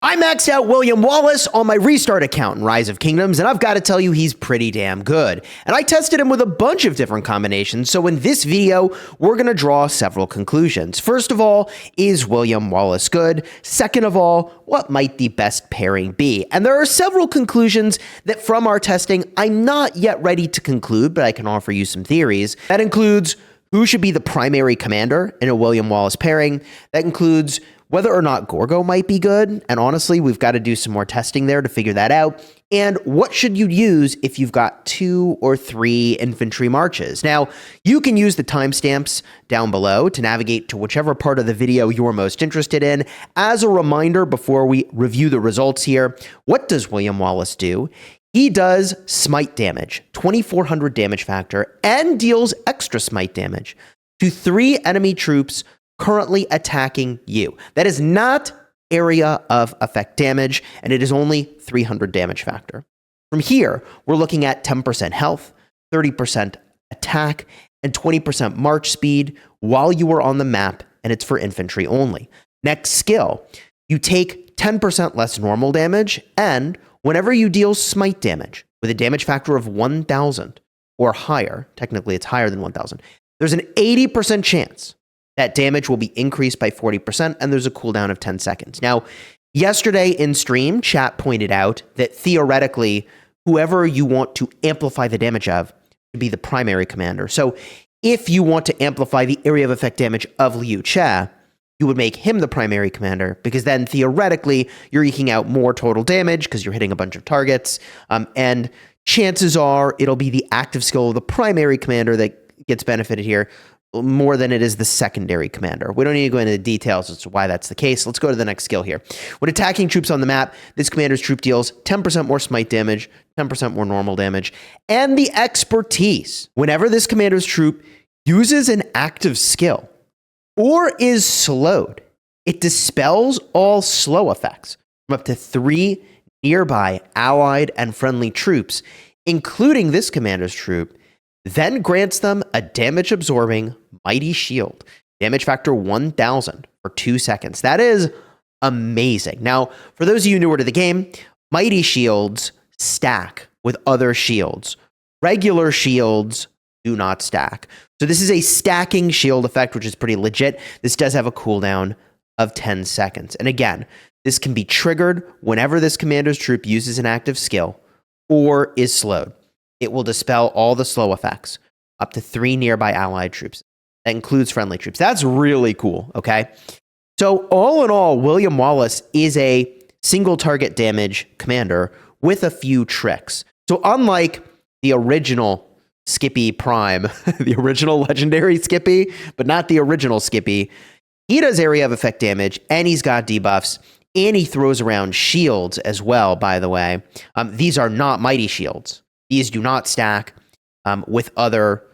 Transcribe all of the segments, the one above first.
I maxed out William Wallace on my restart account in Rise of Kingdoms, and I've got to tell you, he's pretty damn good. And I tested him with a bunch of different combinations, so in this video, we're going to draw several conclusions. First of all, is William Wallace good? Second of all, what might the best pairing be? And there are several conclusions that from our testing, I'm not yet ready to conclude, but I can offer you some theories. That includes who should be the primary commander in a William Wallace pairing. That includes whether or not Gorgo might be good, and honestly, we've got to do some more testing there to figure that out. And what should you use if you've got 2 or 3 infantry marches? Now, you can use the timestamps down below to navigate to whichever part of the video you're most interested in. As a reminder, before we review the results here, what does William Wallace do? He does smite damage, 2400 damage factor, and deals extra smite damage to 3 enemy troops currently attacking you. That is not area of effect damage, and it is only 300 damage factor. From here, we're looking at 10% health, 30% attack, and 20% march speed while you are on the map, and it's for infantry only. Next skill, you take 10% less normal damage, and whenever you deal smite damage with a damage factor of 1000 or higher, technically it's higher than 1000, there's an 80% chance that damage will be increased by 40%, and there's a cooldown of 10 seconds. Now, yesterday in stream, chat pointed out that theoretically, whoever you want to amplify the damage of should be the primary commander. So if you want to amplify the area of effect damage of Liu Che, you would make him the primary commander, because then theoretically, you're eking out more total damage because you're hitting a bunch of targets, and chances are it'll be the active skill of the primary commander that gets benefited here, more than it is the secondary commander. We don't need to go into the details as to why that's the case. Let's go to the next skill here. When attacking troops on the map, this commander's troop deals 10% more smite damage, 10% more normal damage, and the expertise. Whenever this commander's troop uses an active skill or is slowed, it dispels all slow effects from up to 3 nearby allied and friendly troops, including this commander's troop, then grants them a damage-absorbing Mighty Shield, damage factor 1000 for 2 seconds. That is amazing. Now, for those of you newer to the game, Mighty Shields stack with other shields. Regular shields do not stack. So this is a stacking shield effect, which is pretty legit. This does have a cooldown of 10 seconds. And again, this can be triggered whenever this commander's troop uses an active skill or is slowed. It will dispel all the slow effects, up to 3 nearby allied troops. That includes friendly troops. That's really cool, okay? So all in all, William Wallace is a single target damage commander with a few tricks. So unlike the original Skippy Prime, the original legendary Skippy, but not the original Skippy, he does area of effect damage, and he's got debuffs, and he throws around shields as well, by the way. These are not mighty shields. These do not stack with other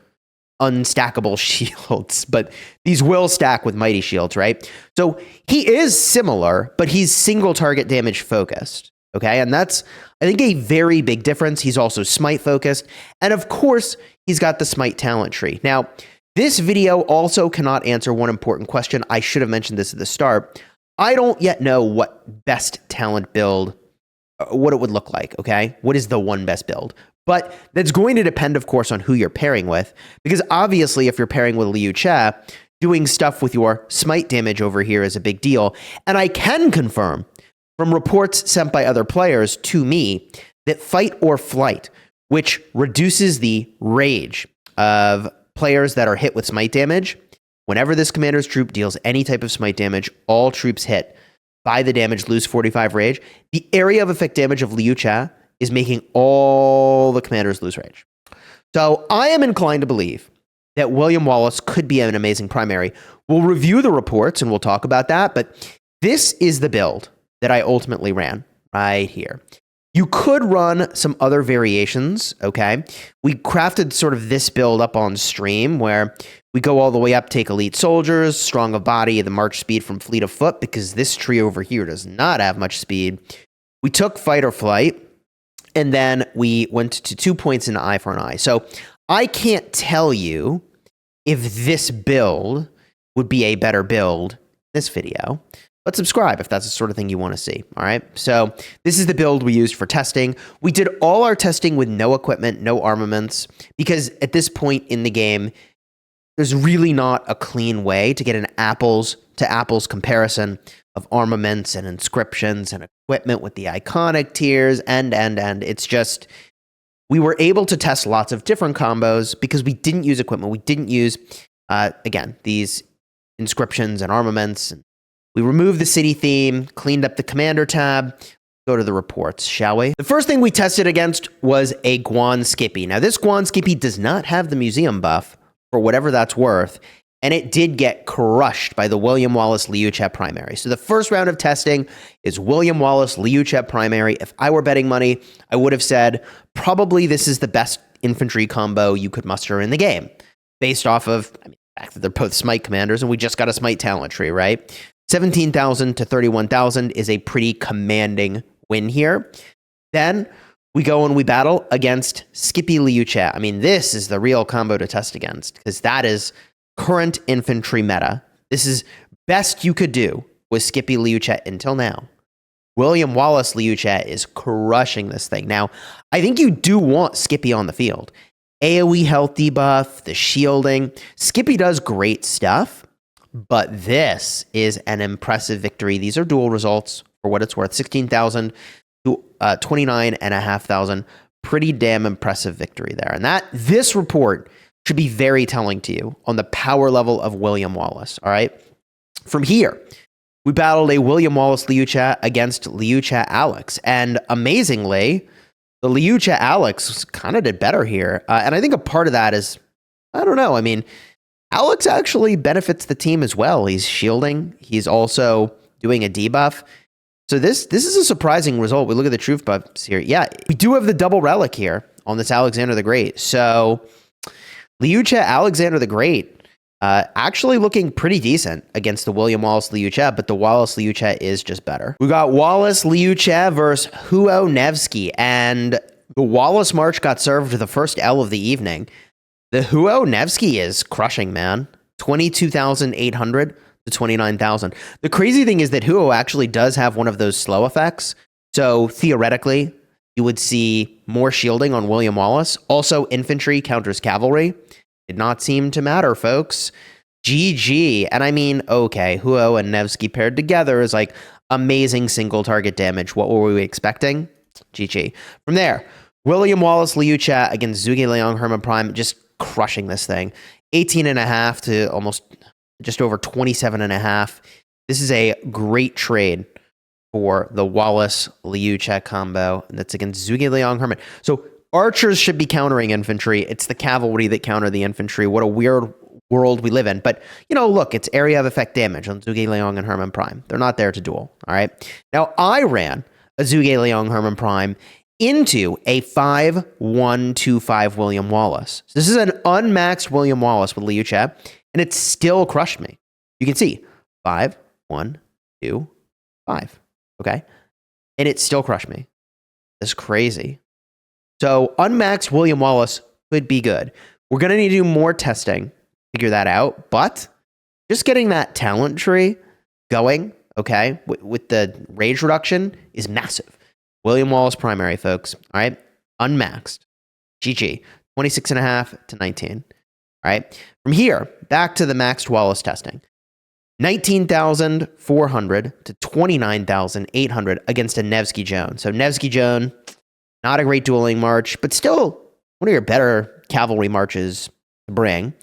unstackable shields, but these will stack with mighty shields, right? So he is similar, but he's single target damage focused, okay? And that's, I think, a very big difference. He's also smite focused, and of course, he's got the smite talent tree. Now, this video also cannot answer one important question. I should have mentioned this at the start. I don't yet know what best talent build, what it would look like, okay? What is the one best build? But that's going to depend, of course, on who you're pairing with, because obviously if you're pairing with Liu Che, doing stuff with your smite damage over here is a big deal. And I can confirm from reports sent by other players to me that fight or flight, which reduces the rage of players that are hit with smite damage, whenever this commander's troop deals any type of smite damage, all troops hit by the damage lose 45 rage. The area of effect damage of Liu Che is making all the commanders lose rage. So I am inclined to believe that William Wallace could be an amazing primary. We'll review the reports and we'll talk about that, but this is the build that I ultimately ran right here. You could run some other variations, okay? We crafted sort of this build up on stream where we go all the way up, take elite soldiers, strong of body, the march speed from fleet of foot, because this tree over here does not have much speed. We took fight or flight, and then we went to 2 points in eye for an eye. So I can't tell you if this build would be a better build in this video. but subscribe if that's the sort of thing you want to see. All right. So this is the build we used for testing. We did all our testing with no equipment, no armaments, because at this point in the game, there's really not a clean way to get an apples to apples comparison of armaments and inscriptions and equipment with the iconic tiers and it's just, we were able to test lots of different combos because we didn't use equipment. We didn't use, again, these inscriptions and armaments. We removed the city theme, cleaned up the commander tab. Go to the reports, shall we? The first thing we tested against was a Guan Skippy. Now, this Guan Skippy does not have the museum buff, for whatever that's worth, and it did get crushed by the William Wallace Liuchet primary. So the first round of testing is William Wallace Liuchet primary. If I were betting money, I would have said probably this is the best infantry combo you could muster in the game, based off of the fact that they're both Smite commanders, and we just got a Smite talent tree, right? 17,000 to 31,000 is a pretty commanding win here. Then we go and we battle against Scipio Liuchet. I mean, this is the real combo to test against because that is current infantry meta. This is best you could do with Scipio Liuchet until now. William Wallace Liuchet is crushing this thing. Now, I think you do want Scipio on the field. AoE health debuff, the shielding. Scipio does great stuff, but this is an impressive victory. These are dual results for what it's worth. 16,000 to 29,500. Pretty damn impressive victory there. And this report should be very telling to you on the power level of William Wallace. All right. From here, we battled a William Wallace Liuchet against Liuchet Alex. And amazingly, the Liuchet Alex kind of did better here. And I think a part of that is, I don't know. I mean, Alex actually benefits the team as well. He's shielding. He's also doing a debuff. So this is a surprising result. We look at the truth buffs here. Yeah, we do have the double relic here on this Alexander the Great. So Liuchet Alexander the Great actually looking pretty decent against the William Wallace Liuchet, but the Wallace Liuchet is just better. We got Wallace Liuchet versus Huo Nevsky, and the Wallace March got served the first L of the evening. The Huo Nevsky is crushing, man. 22,800. to 29,000. The crazy thing is that Huo actually does have one of those slow effects. So theoretically, you would see more shielding on William Wallace. Also, infantry counters cavalry. Did not seem to matter, folks. GG. And I mean, okay, Huo and Nevsky paired together is like amazing single target damage. What were we expecting? GG. From there, William Wallace Liuchet against Zhuge Liang Hermann Prime, just crushing this thing. 18.5 to almost just over 27.5. This is a great trade for the Wallace Liuchet combo. And that's against Zhuge Liang Hermann. So archers should be countering infantry. It's the cavalry that counter the infantry. What a weird world we live in. But, you know, look, it's area of effect damage on Zhuge Liang and Hermann Prime. They're not there to duel. All right. Now, I ran a Zhuge Liang Hermann Prime into a 5-1-2-5 William Wallace. So this is an unmaxed William Wallace with Liuchet, and it still crushed me. You can see 5, 1, 2, 5. Okay. And it still crushed me. That's crazy. So unmaxed William Wallace could be good. We're going to need to do more testing, figure that out. But just getting that talent tree going, okay, with the rage reduction is massive. William Wallace primary, folks. All right. Unmaxed. GG. 26.5 to 19. All right. From here, back to the maxed Wallace testing. 19,400 to 29,800 against a Nevsky Joan. So Nevsky Joan, not a great dueling march, but still one of your better cavalry marches to bring.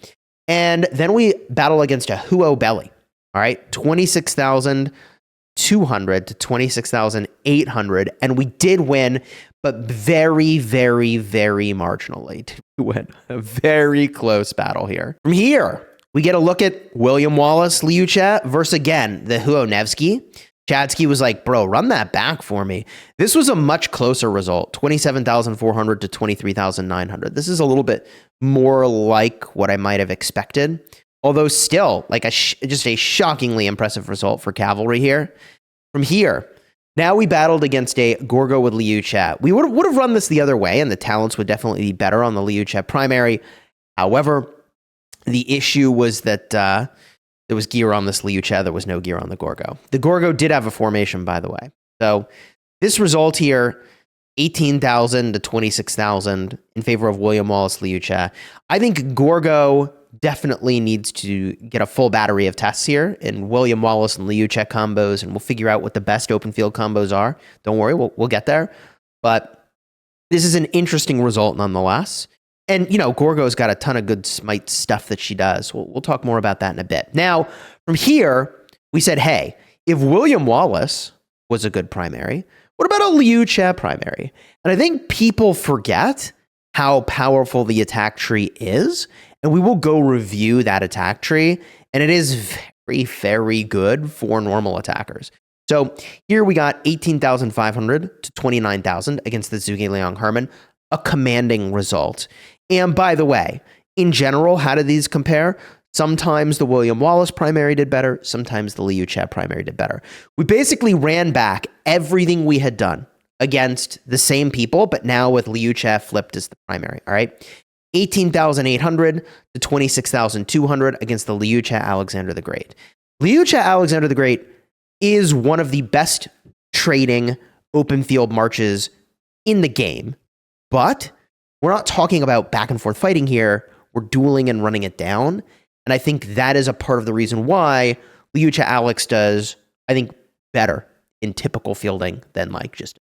And then we battle against a Huo Belly. All right. 26,200 to 26,800. And we did win, but very, very, very marginally to win. A very close battle here. From here, we get a look at William Wallace Liuchet versus, again, the Huo Nevsky. Chadsky was like, bro, run that back for me. This was a much closer result, 27,400 to 23,900. This is a little bit more like what I might have expected, although still like just a shockingly impressive result for cavalry here. From here, now we battled against a Gorgo with Liuchet. We would have run this the other way, and the talents would definitely be better on the Liuchet primary. However, the issue was that there there was gear on this Liu Che, there was no gear on the Gorgo. The Gorgo did have a formation, by the way. So this result here, 18,000 to 26,000 in favor of William Wallace Liu Che. I think Gorgo definitely needs to get a full battery of tests here in William Wallace and Liu Che combos, and we'll figure out what the best open field combos are. Don't worry, we'll get there. But this is an interesting result nonetheless. And, you know, Gorgo's got a ton of good Smite stuff that she does. We'll talk more about that in a bit. Now, from here, we said, hey, if William Wallace was a good primary, what about a Liu Che primary? And I think people forget how powerful the attack tree is, and we will go review that attack tree, and it is very, very good for normal attackers. So here we got 18,500 to 29,000 against the Zhuge Liang Herman, a commanding result. And by the way, in general, how did these compare? Sometimes the William Wallace primary did better. Sometimes the Liu Che primary did better. We basically ran back everything we had done against the same people, but now with Liu Che flipped as the primary, all right? 18,800 to 26,200 against the Liu Che Alexander the Great. Liu Che Alexander the Great is one of the best trading open field marches in the game, but we're not talking about back and forth fighting here. We're dueling and running it down. And I think that is a part of the reason why Liu Che Alex does, I think, better in typical fielding than like just,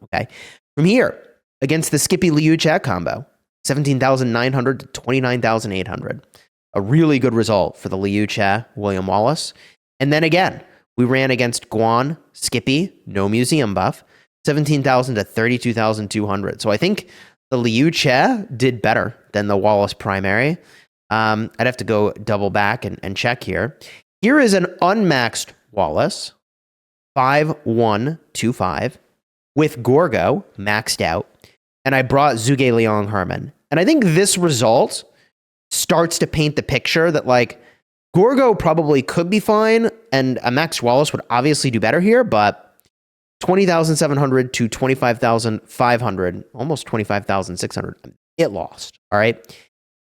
okay. From here, against the Skippy Liu Che combo, 17,900 to 29,800. A really good result for the Liu Che William Wallace. And then again, we ran against Guan, Skippy, no museum buff, 17,000 to 32,200. So I think the Liu Che did better than the Wallace primary. I'd have to go double back and check here. Here is an unmaxed Wallace, 5125, with Gorgo maxed out. And I brought Zhuge Liang Herman. And I think this result starts to paint the picture that, like, Gorgo probably could be fine, and a maxed Wallace would obviously do better here, but 20,700 to 25,500, almost 25,600. It lost, all right?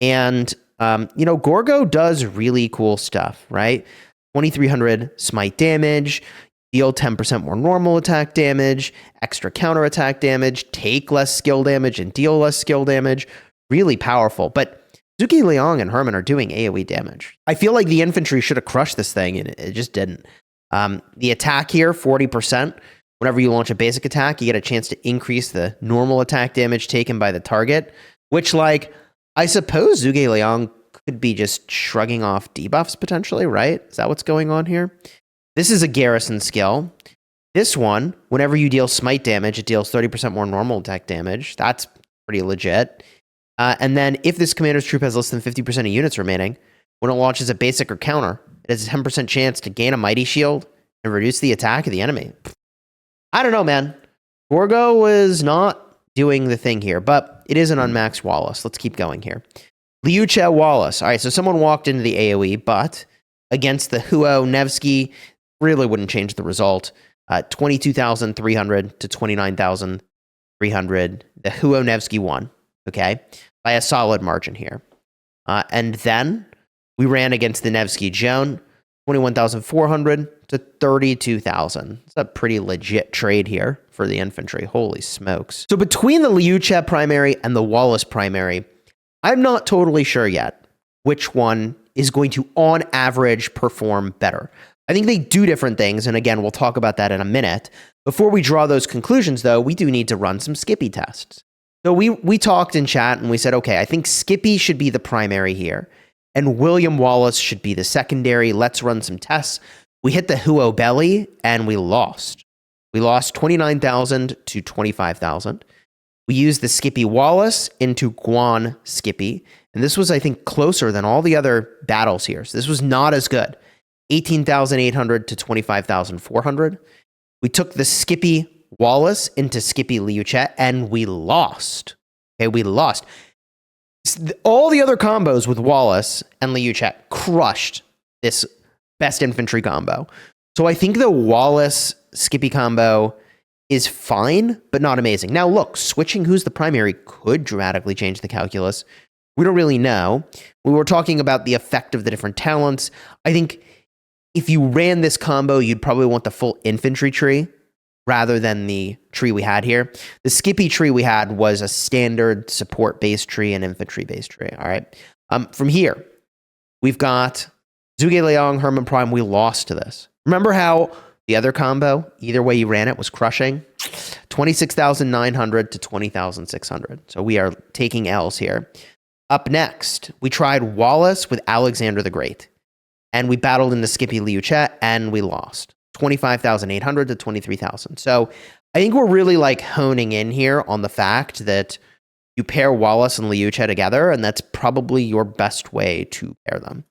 And, you know, Gorgo does really cool stuff, right? 2,300 smite damage, deal 10% more normal attack damage, extra counter attack damage, take less skill damage, and deal less skill damage. Really powerful. But Zhuge Liang and Herman are doing AoE damage. I feel like the infantry should have crushed this thing, and it just didn't. The attack here, 40%. Whenever you launch a basic attack, you get a chance to increase the normal attack damage taken by the target, which, like, I suppose Zhuge Liang could be just shrugging off debuffs potentially, right? Is that what's going on here? This is a garrison skill. This one, whenever you deal smite damage, it deals 30% more normal attack damage. That's pretty legit. And then if this commander's troop has less than 50% of units remaining, when it launches a basic or counter, it has a 10% chance to gain a mighty shield and reduce the attack of the enemy. I don't know, man. Gorgo was not doing the thing here, but it is an unmaxed Wallace. Let's keep going here. Liu Che Wallace. All right, so someone walked into the AoE, but against the Huo Nevsky, really wouldn't change the result. 22,300 to 29,300. The Huo Nevsky won, okay, by a solid margin here. And then we ran against the Nevsky Joan, 21,400 to 32,000. It's a pretty legit trade here for the infantry. Holy smokes. So between the Liu Che primary and the Wallace primary, I'm not totally sure yet which one is going to, on average, perform better. I think they do different things, and again, we'll talk about that in a minute. Before we draw those conclusions, though, we do need to run some Skippy tests. So we talked in chat, and we said, okay, I think Skippy should be the primary here, and William Wallace should be the secondary. Let's run some tests. We hit the Huo belly, and we lost. We lost 29,000 to 25,000. We used the Skippy Wallace into Guan Skippy, and this was, I think, closer than all the other battles here. So this was not as good. 18,800 to 25,400. We took the Skippy Wallace into Skippy Liu Che, and we lost. Okay, we lost. All the other combos with Wallace and Liu Che crushed this best infantry combo. So I think the Wallace Skippy combo is fine, but not amazing. Now look, switching who's the primary could dramatically change the calculus. We don't really know. We were talking about the effect of the different talents. I think if you ran this combo, you'd probably want the full infantry tree rather than the tree we had here. The Scipio tree we had was a standard support-based tree and infantry-based tree, all right? From here, we've got Zhuge Liang, Hermann Prime. We lost to this. Remember how the other combo, either way you ran it, was crushing? 26,900 to 20,600. So we are taking L's here. Up next, we tried Wallace with Alexander the Great. And we battled in the Scipio Liu Che, and we lost. 25,800 to 23,000. So I think we're really like honing in here on the fact that you pair Wallace and Liu Che together, and that's probably your best way to pair them.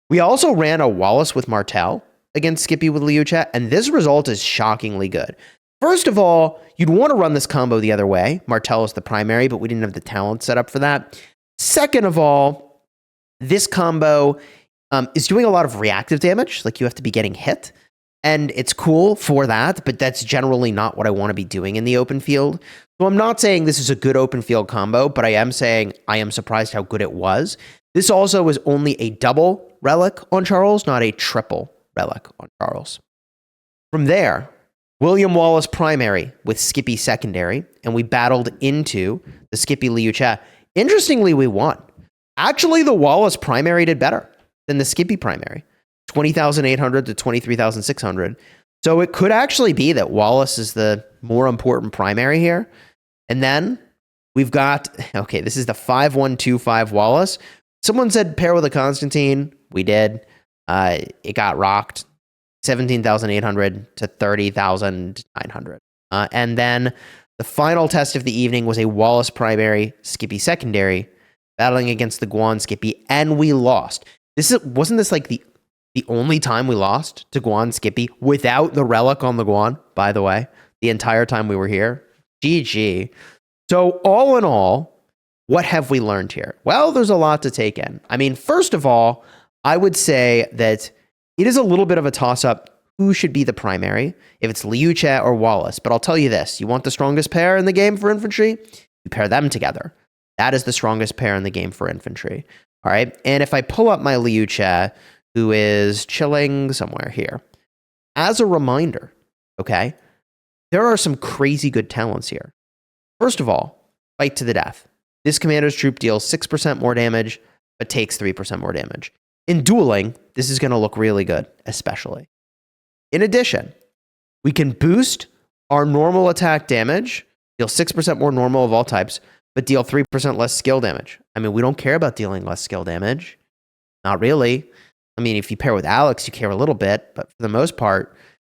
We also ran a Wallace with Martel against Scipio with Liu Che, and this result is shockingly good. First of all, you'd want to run this combo the other way. Martel is the primary, but we didn't have the talent set up for that. Second of all, this combo is doing a lot of reactive damage, like you have to be getting hit, and it's cool for that, but that's generally not what I want to be doing in the open field. So I'm not saying this is a good open field combo, but I am saying I am surprised how good it was. This also was only a double relic on Charles, not a triple relic on Charles. From there, William Wallace primary with Scipio secondary, and we battled into the Scipio Liu Che. Interestingly, we won. Actually, the Wallace primary did better than the Scipio primary, 20,800 to 23,600. So it could actually be that Wallace is the more important primary here. And then we've got, okay, this is the 5125 Wallace. Someone said pair with a Constantine. We did. It got rocked, 17,800 to 30,900. And then the final test of the evening was a Wallace primary, Scipio secondary, battling against the Guan Scipio, and we lost. Wasn't this like the only time we lost to Guan Scipio without the relic on the Guan, by the way, the entire time we were here? GG. So all in all, what have we learned here? Well, there's a lot to take in. I mean, first of all, I would say that it is a little bit of a toss-up who should be the primary, if it's Liu Che or Wallace. But I'll tell you this, you want the strongest pair in the game for infantry? You pair them together. That is the strongest pair in the game for infantry. All right. And if I pull up my Liu Che, who is chilling somewhere here, as a reminder, okay, there are some crazy good talents here. First of all, fight to the death. This commander's troop deals 6% more damage, but takes 3% more damage. In dueling, this is going to look really good, especially. In addition, we can boost our normal attack damage, deal 6% more normal of all types, but deal 3% less skill damage. I mean, we don't care about dealing less skill damage. Not really. I mean, if you pair with Alex, you care a little bit, but for the most part,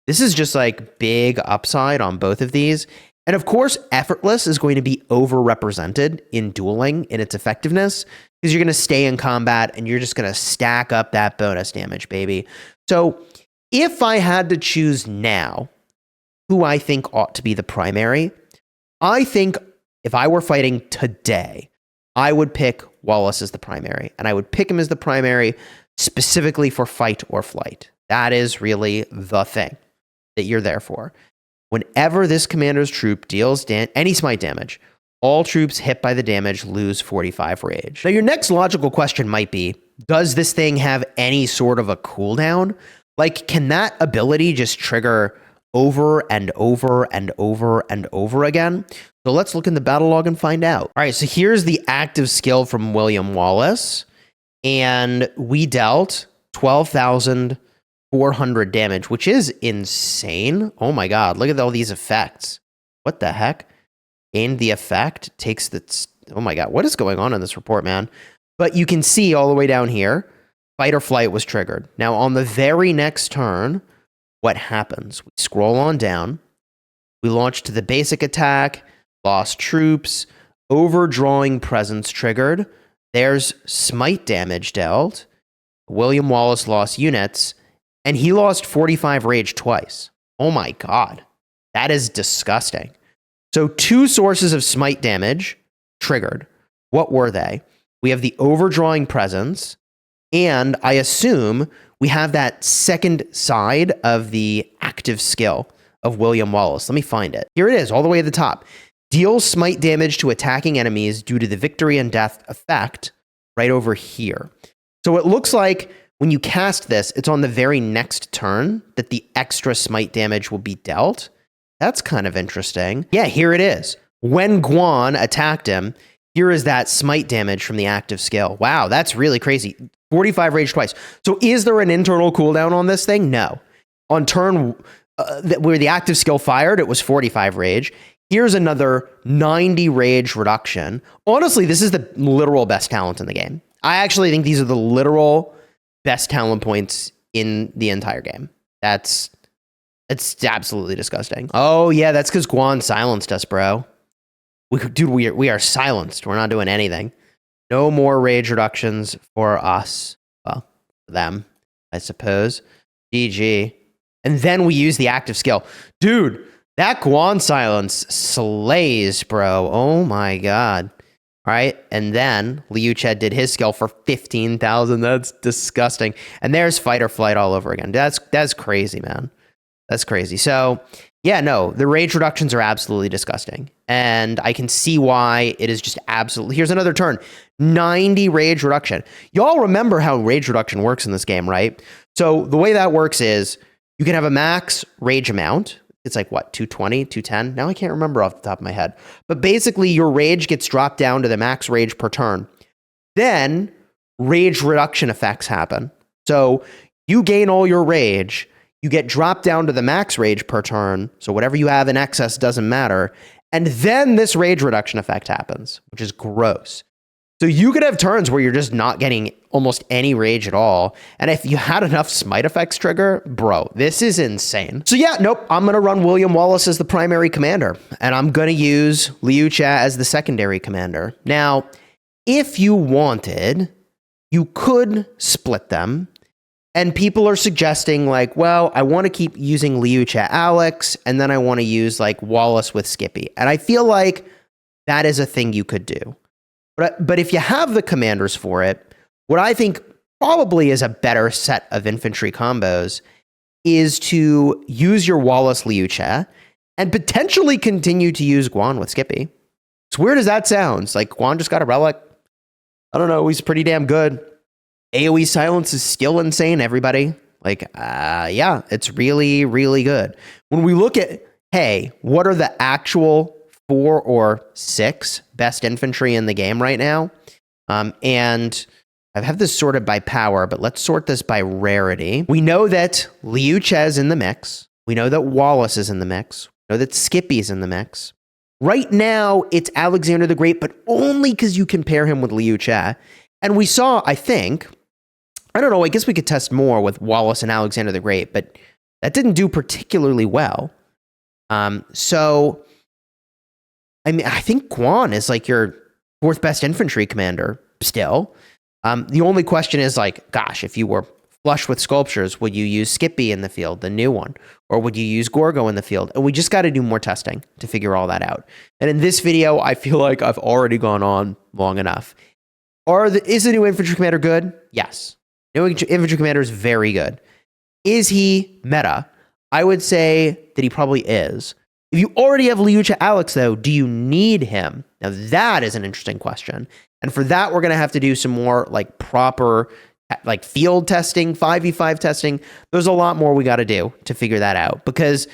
this is just like big upside on both of these. And of course, effortless is going to be overrepresented in dueling in its effectiveness because you're going to stay in combat and you're just going to stack up that bonus damage, baby. So if I had to choose now who I think ought to be the primary, I think if I were fighting today, I would pick Wallace as the primary, and I would pick him as the primary specifically for fight or flight. That is really the thing that you're there for. Whenever this commander's troop deals any smite damage, all troops hit by the damage lose 45 rage. Now, your next logical question might be, does this thing have any sort of a cooldown? Like, can that ability just trigger over and over and over and over again? So let's look in the battle log and find out. All right, so here's the active skill from William Wallace, and we dealt 12,400 damage, which is insane. Oh my God, look at all these effects. What the heck? And the effect takes the... Oh my God, what is going on in this report, man? But you can see all the way down here, fight or flight was triggered. Now, on the very next turn, what happens? We scroll on down. We launch to the basic attack, lost troops, overdrawing presence triggered. There's smite damage dealt. William Wallace lost units, and he lost 45 rage twice. Oh my God, that is disgusting. So 2 sources of smite damage triggered. What were they? We have the overdrawing presence, and I assume we have that second side of the active skill of William Wallace. Let me find it. Here it is, all the way at the top. Deals smite damage to attacking enemies due to the victory and death effect right over here. So it looks like when you cast this, it's on the very next turn that the extra smite damage will be dealt. That's kind of interesting. Yeah, here it is. When Guan attacked him, here is that smite damage from the active skill. Wow, that's really crazy. 45 rage twice. So is there an internal cooldown on this thing? No. On turn where the active skill fired, it was 45 rage. Here's another 90 rage reduction. Honestly, this is the literal best talent in the game. I actually think these are the literal best talent points in the entire game. It's absolutely disgusting. Oh yeah, that's because Guan silenced us, bro. We are silenced. We're not doing anything. No more rage reductions for us. Well, for them, I suppose. GG. And then we use the active skill. Dude, that Guan silence slays, bro. Oh my god. All right. And then Liu Che did his skill for 15,000. That's disgusting. And there's fight or flight all over again. That's crazy, man. That's crazy. So, yeah, no, the rage reductions are absolutely disgusting. And I can see why it is just absolutely... Here's another turn. 90 rage reduction. Y'all remember how rage reduction works in this game, right? So the way that works is you can have a max rage amount. It's like, what, 220, 210? Now I can't remember off the top of my head. But basically, your rage gets dropped down to the max rage per turn. Then rage reduction effects happen. So you gain all your rage... You get dropped down to the max rage per turn, so whatever you have in excess doesn't matter. And then this rage reduction effect happens, which is gross. So you could have turns where you're just not getting almost any rage at all. And if you had enough smite effects trigger, bro, this is insane. So yeah, nope, I'm going to run William Wallace as the primary commander. And I'm going to use Liu Che as the secondary commander. Now, if you wanted, you could split them. And people are suggesting like, well, I want to keep using Liu Che Alex, and then I want to use like Wallace with Skippy. And I feel like that is a thing you could do. But if you have the commanders for it, what I think probably is a better set of infantry combos is to use your Wallace Liu Che and potentially continue to use Guan with Skippy. As weird as that sounds, like Guan just got a relic. I don't know, he's pretty damn good. AoE silence is still insane, everybody. Like, yeah, it's really, really good. When we look at, hey, what are the actual 4 or 6 best infantry in the game right now? And I have this sorted by power, but let's sort this by rarity. We know that Liu Che is in the mix. We know that Wallace is in the mix. We know that Skippy is in the mix. Right now, it's Alexander the Great, but only because you compare him with Liu Che. And we saw, I think... I don't know, I guess we could test more with Wallace and Alexander the Great, but that didn't do particularly well. So, I mean, I think Guan is like your 4th best infantry commander still. The only question is like, gosh, if you were flush with sculptures, would you use Skippy in the field, the new one? Or would you use Gorgo in the field? And we just got to do more testing to figure all that out. And in this video, I feel like I've already gone on long enough. Is the new infantry commander good? Yes. New infantry commander is very good. Is he meta? I would say that he probably is. If you already have Liu Che Alex, though, do you need him? Now, that is an interesting question. And for that, we're going to have to do some more like proper like field testing, 5v5 testing. There's a lot more we got to do to figure that out. Because,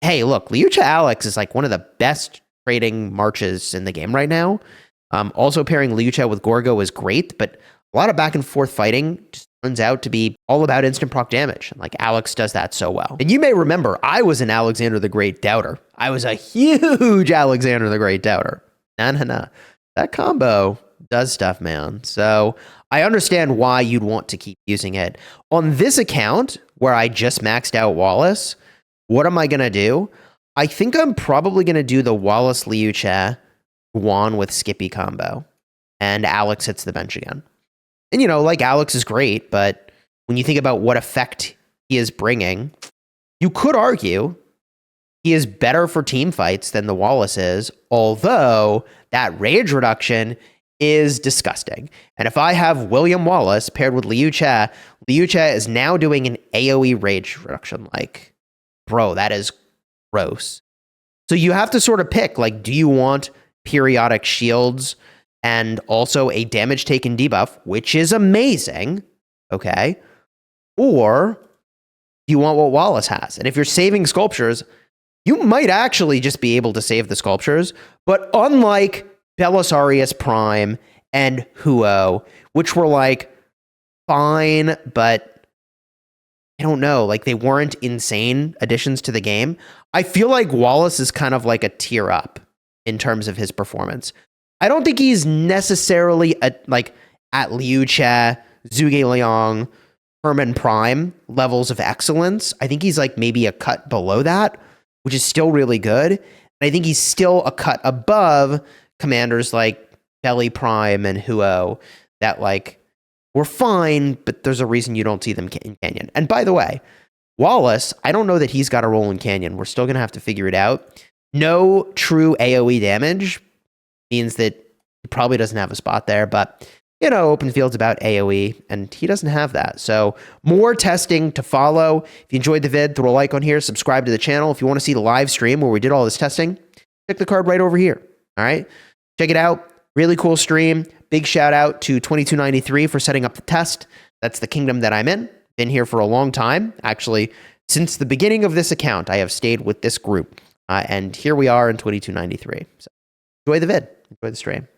hey, look, Liu Che Alex is like one of the best trading marches in the game right now. Also, pairing Liu Che with Gorgo is great, but a lot of back and forth fighting just turns out to be all about instant proc damage. And like Alex does that so well. And you may remember, I was an Alexander the Great doubter. I was a huge Alexander the Great doubter. Nah. That combo does stuff, man. So I understand why you'd want to keep using it. On this account, where I just maxed out Wallace, what am I going to do? I think I'm probably going to do the Wallace Liu Che Guan with Skippy combo. And Alex hits the bench again. And, you know, like Alex is great, but when you think about what effect he is bringing, you could argue he is better for team fights than the Wallace is, although that rage reduction is disgusting. And if I have William Wallace paired with Liu Che is now doing an AoE rage reduction. Like, bro, that is gross. So you have to sort of pick, like, do you want periodic shields and also a damage taken debuff, which is amazing, okay? Or you want what Wallace has. And if you're saving sculptures, you might actually just be able to save the sculptures, but unlike Belisarius Prime and Huo, which were like fine, but I don't know, like they weren't insane additions to the game, I feel like Wallace is kind of like a tier up in terms of his performance. I don't think he's necessarily at Liu Che, Zhuge Liang, Herman Prime levels of excellence. I think he's like maybe a cut below that, which is still really good. And I think he's still a cut above commanders like Belly Prime and Huo that like were fine, but there's a reason you don't see them in Canyon. And by the way, Wallace, I don't know that he's got a role in Canyon. We're still going to have to figure it out. No true AoE damage means that he probably doesn't have a spot there, but you know, open field's about AoE, and he doesn't have that. So more testing to follow. If you enjoyed the vid, throw a like on here, subscribe to the channel. If you want to see the live stream where we did all this testing, check the card right over here. All right, check it out. Really cool stream. Big shout out to 2293 for setting up the test. That's the kingdom that I'm in. Been here for a long time. Actually, since the beginning of this account, I have stayed with this group. And here we are in 2293. So enjoy the vid. Enjoy the stream.